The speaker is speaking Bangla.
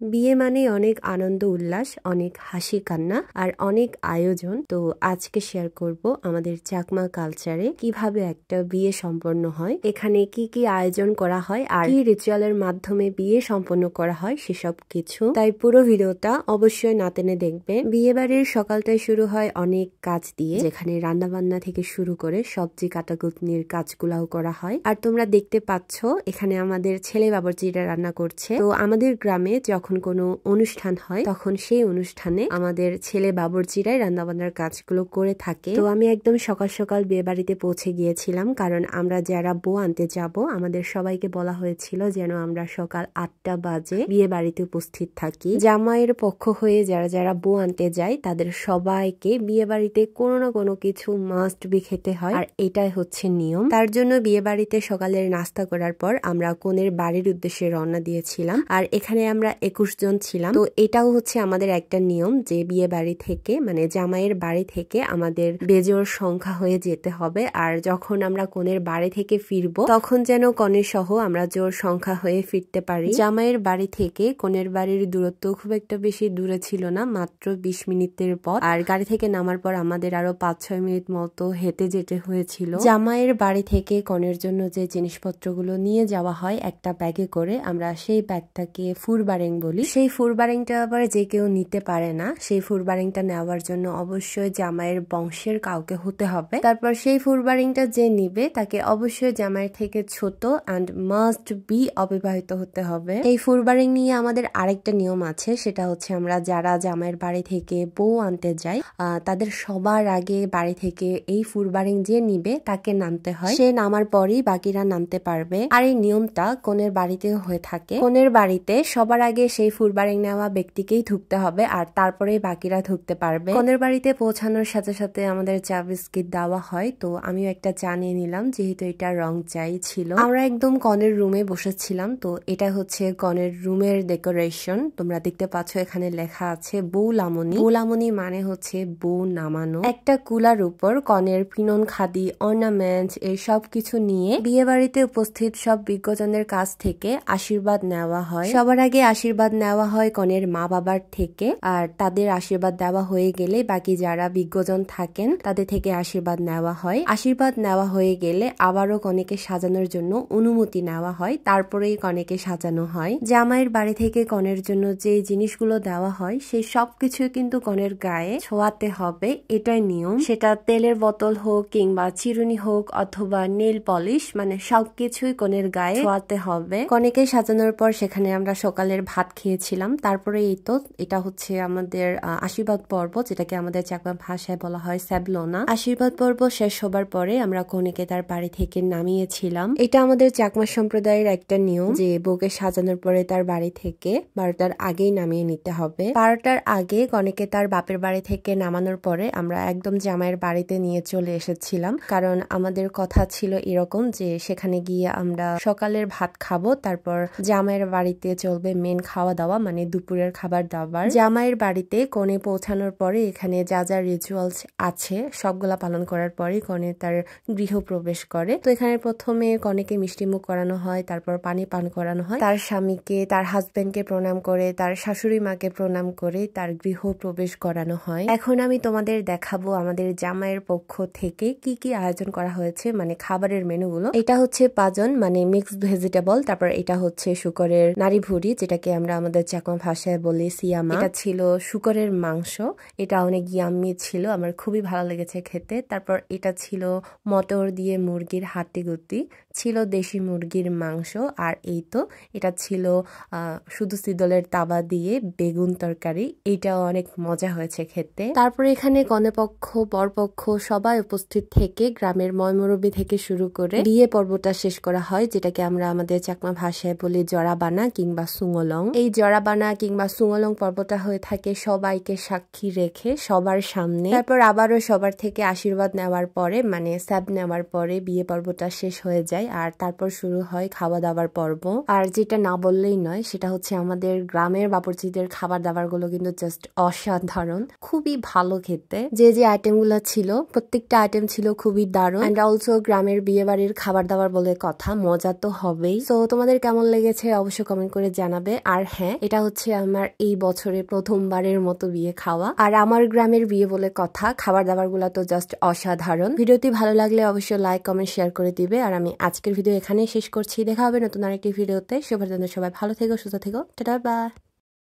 বিয়ে মানে অনেক আনন্দ উল্লাস, অনেক হাসি কান্না আর অনেক আয়োজন। তো আজকে শেয়ার করব আমাদের চাকমা কালচারে কিভাবে একটা বিয়ে সম্পন্ন হয়, এখানে কি কি আয়োজন করা হয় আর কি রিচুয়ালের মাধ্যমে বিয়ে সম্পন্ন করা হয় সেসব কিছু। তাই পুরো ভিডিওটা অবশ্যই না টেনে দেখবে। বিয়ে বাড়ির সকালটাই শুরু হয় অনেক কাজ দিয়ে, যেখানে রান্না বান্না থেকে শুরু করে সবজি কাটাকুটনির কাজগুলাও করা হয়। আর তোমরা দেখতে পাচ্ছ এখানে আমাদের ছেলে বাবুর্চিরা রান্না করছে। তো আমাদের গ্রামে যখন কোনো অনুষ্ঠান হয় তখন সেই অনুষ্ঠানে আমাদের ছেলে বাবুর্চিরাই রান্নাবান্নার কাজগুলো করে থাকে। তো আমি একদম সকাল সকাল বিয়ে বাড়িতে পৌঁছে গিয়েছিলাম, কারণ আমরা যারা বউ আনতে যাব আমাদের সবাইকে বলা হয়েছিল যেন আমরা সকাল 8টা বাজে বিয়ে বাড়িতে উপস্থিত থাকি। জামাইয়ের পক্ষ হয়ে যারা যারা বউ আনতে যায় তাদের সবাইকে বিয়ে বাড়িতে কোনো না কোনো কিছু মাস্ট বি খেতে হয়, আর এটাই হচ্ছে নিয়ম। তার জন্য বিয়ে বাড়িতে সকালের নাস্তা করার পর আমরা কনের বাড়ির উদ্দেশ্যে রওনা দিয়েছিলাম। আর এখানে আমরা 21 জন ছিলাম। তো এটাও হচ্ছে আমাদের একটা নিয়ম যে বিয়ে বাড়ি থেকে মানে জামাইয়ের বাড়ি থেকে আমাদের বেজোড় সংখ্যা হয়ে যেতে হবে, আর যখন আমরা কনের বাড়ি থেকে ফিরবো তখন যেন কনের সহ আমরা জোর সংখ্যা হয়ে ফিরতে পারি। জামাইয়ের বাড়ি থেকে কনের বাড়ির দূরত্ব খুব একটা বেশি দূরে ছিল না, মাত্র 20 মিনিটের পথ। আর গাড়ি থেকে নামার পর আমাদের আরো 5-6 মিনিট মতো হেঁটে যেতে হয়েছিল। জামাইয়ের বাড়ি থেকে কনের জন্য যে জিনিসপত্রগুলো নিয়ে যাওয়া হয় একটা ব্যাগে করে, আমরা সেই ব্যাগটাকে ফুরবারেং বলি। সেই ফুরবারেংটা আবার যে কেউ নিতে পারে না। সেই ফুরবারেংটা নেওয়ার জন্য অবশ্যই জামাইয়ের বংশের কাউকে হতে হবে। তারপর সেই ফুরবারেংটা যে নিবে তাকে অবশ্যই জামাইয়ের থেকে ছোট অ্যান্ড মাস্ট বি অবিবাহিত হতে হবে। এই ফুরবারেং নিয়ে আমাদের আরেকটা নিয়ম আছে, সেটা হচ্ছে আমরা যারা জামাইয়ের বাড়ি থেকে বউ আনতে যাই তাদের সবার আগে বাড়ি থেকে এই ফুরবারেং যে নিবে তাকে নামতে হয়। সে নামার পরই বাকিরা নামতে পারবে। আর এই নিয়মটা কনের বাড়িতেও হয়ে থাকে। কনের বাড়িতে সবার আগে সেই ফুরবারেং নেওয়া ব্যক্তিকেই ঢুকতে হবে, আর তারপরেই বাকিরা ঢুকতে পারবে। কনের বাড়িতে পৌঁছানোর সাথে সাথে আমাদের চা বিস্কিট দেওয়া হয়। তো আমিও একটা চা নিয়ে নিলাম, যেহেতু এটা রং চাই ছিল। আমরা একদম কনের রুমে বসেছিলাম। তো এটা হচ্ছে কনের রুমের ডেকোরেশন। তোমরা দেখতে পাচ্ছ এখানে লেখা আছে বউ লামনি। বউ লামনি মানে হচ্ছে বউ নামানো। একটা কুলার উপর কনের পিনন খাদি অর্নামেন্টস এই সব কিছু নিয়ে বিয়ে বাড়িতে উপস্থিত সব বিজ্ঞজনের কাছ থেকে আশীর্বাদ নেওয়া হয়। সবার আগে আশীর্বাদ নেওয়া হয় কনের মা বাবার থেকে, আর তাদের আশীর্বাদ দেওয়া হয়ে গেলে বাকি যারা বিজ্ঞজন থাকেন তাদের থেকে আশীর্বাদ নেওয়া হয়। আশীর্বাদ নেওয়া হয়ে গেলে আবারও কনেকে সাজানোর জন্য অনুমতি নেওয়া হয়, তারপরেই কনেকে সাজানো হয়। জামাইয়ের বাড়ি থেকে কনের জন্য যে জিনিসগুলো দেওয়া হয় সেই সবকিছু কিন্তু কনের গায়ে ছোঁয়াতে হবে, এটাই নিয়ম। সেটা তেলের বোতল হোক কিংবা চিরুনি হোক অথবা নেল পলিশ, মানে সবকিছুই কনের গায়ে ছোঁয়াতে হবে। কনেকে সাজানোর পর সেখানে আমরা সকালের ভাত খেয়েছিলাম। তারপরে এই তো এটা হচ্ছে আমাদের আশীর্বাদ পর্ব, যেটাকে আমাদের চাকমা ভাষায় বলা হয় স্যাবলোনা। আশীর্বাদ পর্ব শেষ হবার পরে আমরা কনেকে তার বাড়ি থেকে নামিয়েছিলাম। এটা আমাদের চাকমা সম্প্রদায়ের একটা নিয়ম যে বউকে সাজানোর পরে তার বাড়ি থেকে 12টার আগেই নামিয়ে নিতে হবে। 12টার আগে কনেকে তার বাপের বাড়ি থেকে নামানোর পরে আমরা একদম জামাইয়ের বাড়িতে নিয়ে চলে এসেছিলাম, কারণ আমাদের কথা ছিল এরকম যে সেখানে গিয়ে আমরা সকালের ভাত খাবো, তারপর জামাইয়ের বাড়িতে চলবে মেন খাওয়া দাওয়া মানে দুপুরের খাবার দাবার। জামাইয়ের বাড়িতে কনে পৌঁছানোর পরে এখানে যা যা রিচুয়ালস আছে সবগুলা পালন করার পরে কনে তার গৃহ প্রবেশ করে। তো এখানে প্রথমে কনেকে মিষ্টিমুখ করানো হয়, তারপর পানি পান করানো হয়, তার স্বামীকে তার হাজবেন্ডকে প্রণাম করে তার শাশুড়ি মাকে প্রণাম করে তার গৃহ প্রবেশ করানো হয়। এখন আমি তোমাদের দেখাবো আমাদের জামাইয়ের পক্ষ থেকে কি কি আয়োজন করা হয়েছে, মানে খাবারের মেনুগুলো। এটা হচ্ছে পাজন মানে মিক্সড ভেজিটেবল, তারপর এটা হচ্ছে শুকরের নারী ভুড়ি, যেটাকে আমরা আমাদের চাকমা ভাষায় বলি সিয়ামা। এটা ছিল শুকরের মাংস, এটা অনেক ইয়াম্মি ছিল, আমার খুবই ভালো লেগেছে খেতে। তারপর এটা ছিল মটর দিয়ে মুরগির হাড্ডিগুটি, ছিল দেশি মুরগির মাংস, আর এই তো এটা ছিল শুধু সিদলের তাবা দিয়ে বেগুন তরকারি, এটাও অনেক মজা হয়েছে খেতে। তারপরে এখানে কনেপক্ষ বরপক্ষ সবাই উপস্থিত থেকে গ্রামের ময়মুরব্বি থেকে শুরু করে বিয়ে পর্বটা শেষ করা হয়, যেটাকে আমরা আমাদের চাকমা ভাষায় বলি জরাবানা কিংবা সুঙলং। এই জরাবানা কিংবা সুঙলং পর্বটা হয়ে থাকে সবাইকে সাক্ষী রেখে সবার সামনে। তারপর আবারও সবার থেকে আশীর্বাদ নেওয়ার পরে মানে স্যাব নেওয়ার পরে বিয়ে পর্বটা শেষ হয়ে যায়, আর তারপর শুরু হয় খাওয়া দাওয়ার পর্ব। আর যেটা না বললেই নয় সেটা হচ্ছে আমাদের গ্রামের বাবুর্চিদের খাবার দাবার গুলো কিন্তু জাস্ট অসাধারণ, খুবই ভালো খেতে। যে যে আইটেম গুলো ছিল প্রত্যেকটা আইটেম ছিল খুবই দারুণ। এন্ড অলসো গ্রামের বিয়ে বাড়ির খাবার দাবার বলে কথা, মজা তো হবেই। তো তোমাদের কেমন লেগেছে অবশ্যই কমেন্ট করে জানাবে। আর হ্যাঁ, এটা হচ্ছে আমার এই বছরে প্রথমবারের মতো বিয়ে খাওয়া। আর আমার গ্রামের বিয়ে বলে কথা, খাবার দাবার গুলা তো জাস্ট অসাধারণ। ভিডিওটি ভালো লাগলে অবশ্যই লাইক কমেন্ট শেয়ার করে দিবে। আর আমি আজকের ভিডিও এখানেই শেষ করছি। দেখা হবে নতুন আরেকটি ভিডিওতে। সবার জন্য সবাই ভালো থেকো, সুস্থ থেকো। Tata, by.